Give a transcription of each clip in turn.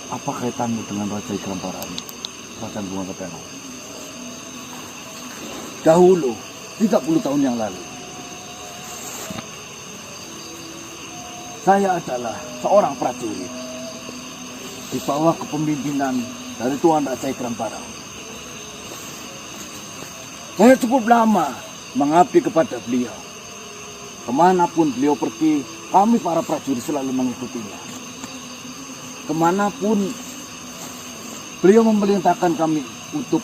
Apa kaitanmu dengan Raja Ikram Parawi, Raja Bunga Ketero? Dahulu, 30 tahun yang lalu, saya adalah seorang prajurit di bawah kepemimpinan dari Tuan Raja Ikram Parawi. Saya cukup lama mengabdi kepada beliau. Kemanapun beliau pergi, kami para prajurit selalu mengikutinya. Kemanapun beliau memerintahkan kami untuk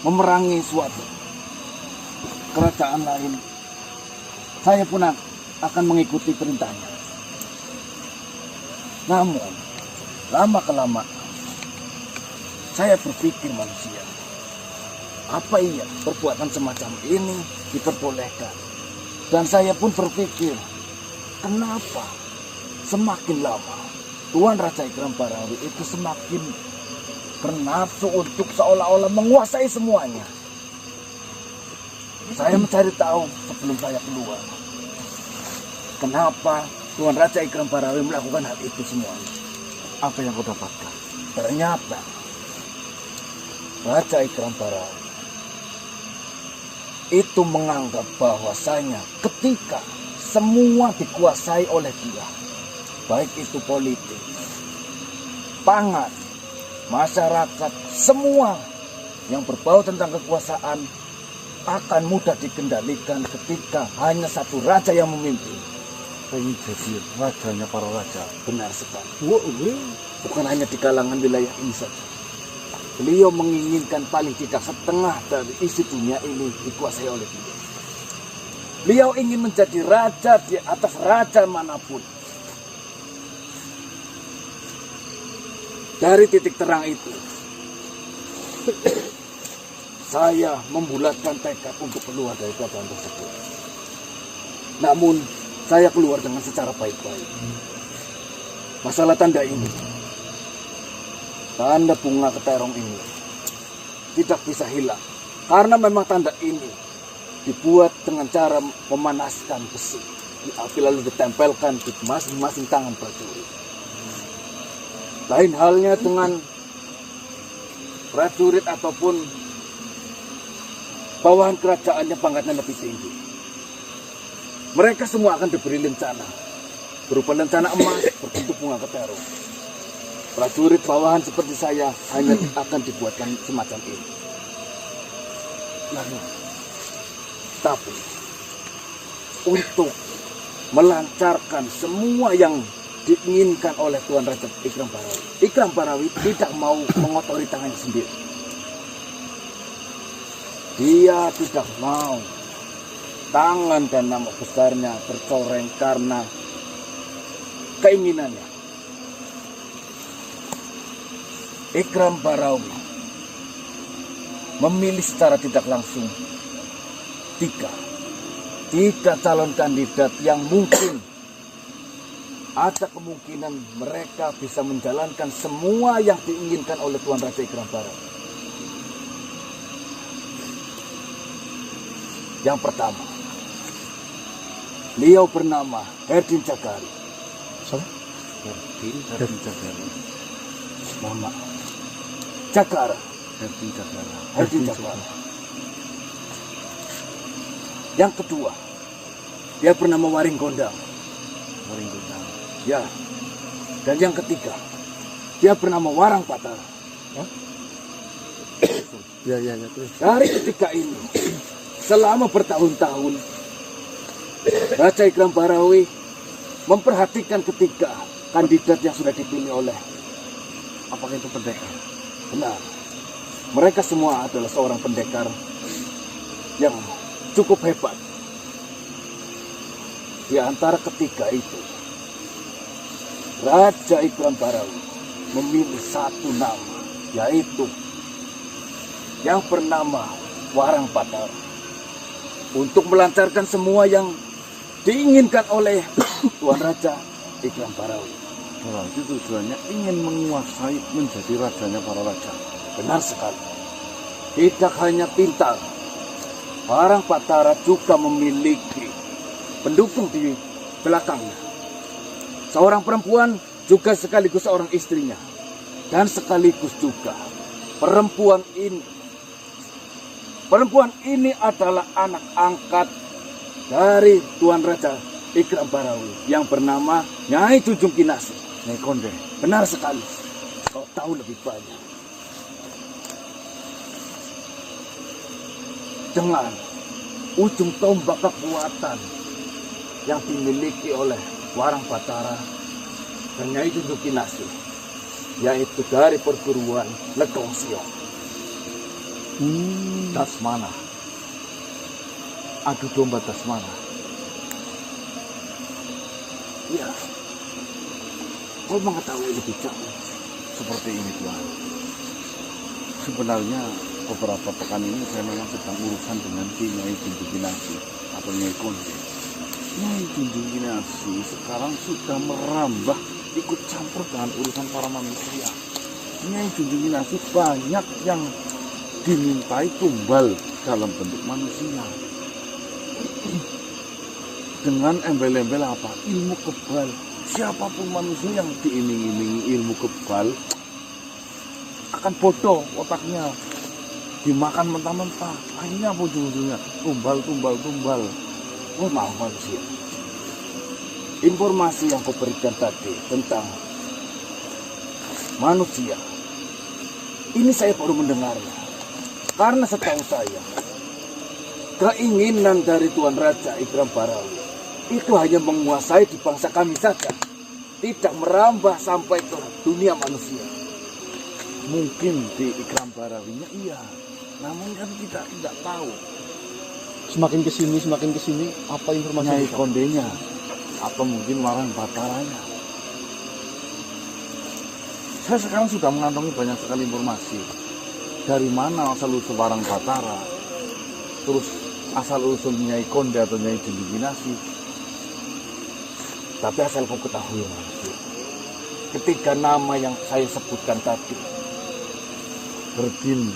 memerangi suatu kerajaan lain, saya pun akan mengikuti perintahnya. Namun, lama-kelamaan, saya berpikir manusia, apa iya perbuatan semacam ini diperbolehkan? Dan saya pun berpikir, kenapa semakin lama Tuan Raja Ikram Parawi itu semakin bernafsu untuk seolah-olah menguasai semuanya. Saya mencari tahu sebelum saya keluar, kenapa Tuan Raja Ikram Parawi melakukan hal itu semuanya. Apa yang kau dapatkan? Ternyata Raja Ikram Parawi itu menganggap bahwasanya ketika semua dikuasai oleh dia, baik itu politik, pangan, masyarakat, semua yang berbau tentang kekuasaan akan mudah dikendalikan ketika hanya satu raja yang memimpin. Pengen jadi rajanya para raja. Benar sekali. Bukan hanya di kalangan wilayah ini saja. Beliau menginginkan paling tidak setengah dari isi dunia ini dikuasai oleh beliau. Beliau ingin menjadi raja di atas raja manapun. Dari titik terang itu, saya membulatkan tekad untuk keluar dari kerajaan tersebut. Namun, saya keluar dengan secara baik-baik. Masalah tanda ini, tanda bunga keterong ini, tidak bisa hilang. Karena memang tanda ini dibuat dengan cara memanaskan besi. Di api lalu ditempelkan di masing-masing tangan prajurit. Lain halnya dengan prajurit ataupun bawahan kerajaan yang pangkatnya lebih tinggi. Mereka semua akan diberi lencana, berupa lencana emas berbentuk bunga ketero. Prajurit bawahan seperti saya hanya akan dibuatkan semacam ini. Lalu, tapi untuk melancarkan semua yang diinginkan oleh Tuan Raja Ikram Parawi, Ikram Parawi tidak mau mengotori tangannya sendiri. Dia tidak mau tangan dan nama besarnya tercoreng karena keinginannya. Ikram Parawi memilih secara tidak langsung tiga calon kandidat yang mungkin ada kemungkinan mereka bisa menjalankan semua yang diinginkan oleh Tuan Raja Ikram Parawi. Yang pertama, beliau bernama Herdin Jagari. Herdin Jagari. Mohon maaf. Jagara. Herdin Jagara. Yang kedua, dia bernama Waring Gondang. Ya. Dan yang ketiga, dia bernama Warang Patara. Ya. Dari ketiga ini, selama bertahun-tahun, Raja Ikram Parawi memperhatikan ketiga kandidat yang sudah dipilih oleh, apakah itu pendekar? Benar. Mereka semua adalah seorang pendekar yang cukup hebat. Di antara ketiga itu, Raja Ikram Parawi memilih satu nama, yaitu yang bernama Warang Patara, untuk melancarkan semua yang diinginkan oleh Tuan Raja Ikram Parawi. Berarti tujuannya ingin menguasai menjadi rajanya para raja. Benar sekali. Tidak hanya pintar, Warang Patara juga memiliki pendukung di belakangnya. Seorang perempuan juga sekaligus seorang istrinya, dan sekaligus juga perempuan ini adalah anak angkat dari Tuan Raja Ikram Barawi yang bernama Nyai Junjung Kinasih. Nyai Konde. Benar sekali, kau tahu lebih banyak. Dengan ujung tombak kekuatan yang dimiliki oleh Warang Batara dan Nyai Junjung Kinasih, yaitu dari perguruan Legong Siong. Dasmana, adu domba Dasmana. Ya, kau mengetahui lebih jauh. Seperti ini Tuan. Sebenarnya beberapa pekan ini saya memang sedang urusan dengan si Nyai Junjung Kinasih atau Nyai Konde. Nyai Junjung Kinasih sekarang sudah merambah ikut campur dengan urusan para manusia. Nyai Junjung Kinasih banyak yang dimintai tumbal dalam bentuk manusia. Dengan embel-embel apa? Ilmu kebal. Siapapun manusia yang diiming-imingi ilmu kebal akan bodoh otaknya, dimakan mentah-mentah. Akhirnya apa ujung-ujungnya? Tumbal. Oh, maaf manusia. Informasi yang kau berikan tadi tentang manusia, ini saya baru mendengarnya. Karena setahu saya, keinginan dari Tuan Raja Ikram Barawi itu hanya menguasai di bangsa kami saja, tidak merambah sampai ke dunia manusia. Mungkin di Ikram Barawinya iya, namun kan kita tidak tahu. Semakin kesini, apa informasi Nyai Kondenya, atau mungkin Warang Bataranya. Saya sekarang sudah mengantongi banyak sekali informasi. Dari mana asal-usul Warang Batara, terus asal-usul Nyai Konde atau Nyai Junjung Kinasih. Tapi asal kau ketahui manusia, ketiga nama yang saya sebutkan tadi, Berdin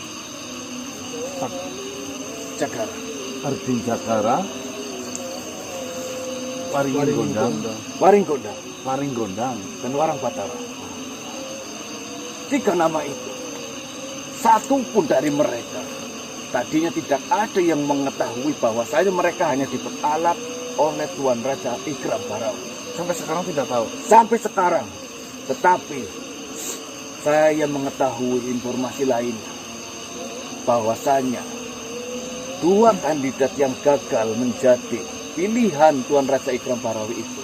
Cakara, Ardin Jakara, Waring Gondang, dan Warang Batara. Tiga nama itu, satu pun dari mereka tadinya tidak ada yang mengetahui bahwasanya mereka hanya diperalat oleh Tuan Raja Ikram Barawi. Sampai sekarang tidak tahu. Sampai sekarang. Tetapi saya mengetahui informasi lainnya, bahwasanya dua kandidat yang gagal menjadi pilihan Tuan Raja Ikram Barawi itu,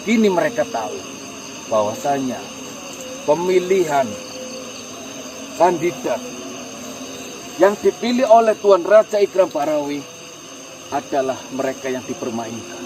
kini mereka tahu bahwasanya pemilihan kandidat yang dipilih oleh Tuan Raja Ikram Barawi adalah mereka yang dipermainkan.